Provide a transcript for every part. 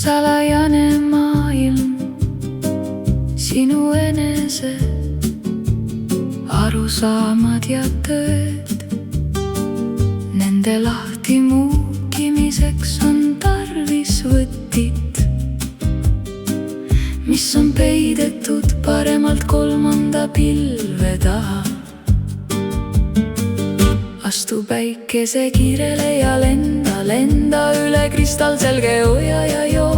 salajane maailm, sinu enese arusaamad ja tööd. Nende lahti muukimiseks on tarvis võtit, mis on peidetud paremalt 3. pilve taha. Astu päikese kiirele ja lenda, lenda üle kristallselge oja ja joo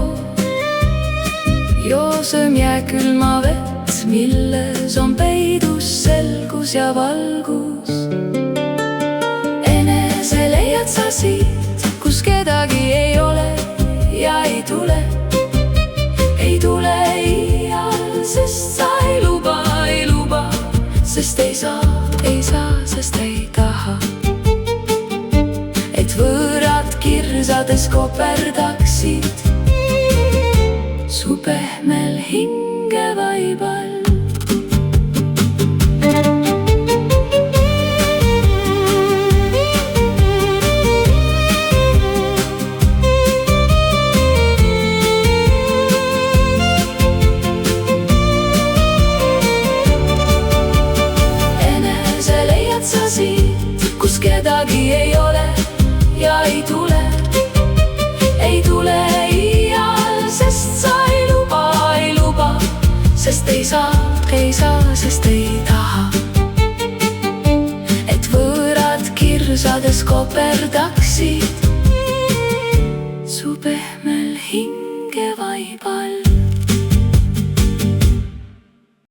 sööm jääkülma vett, milles on peidus selgus ja valgus. Enese leiad sa siit, kus kedagi ei ole ja ei tule iial, sest sa ei luba, sest ei saa, sest ei taha, et võõrad kirsades koperdaksid su pehmel hingevaibal. Kus kedagi ei ole ja ei tule iial, sest sa ei luba, sest ei saa, sest ei taha, et võõrad kirsades koperdaksid su pehmel hingevaibal.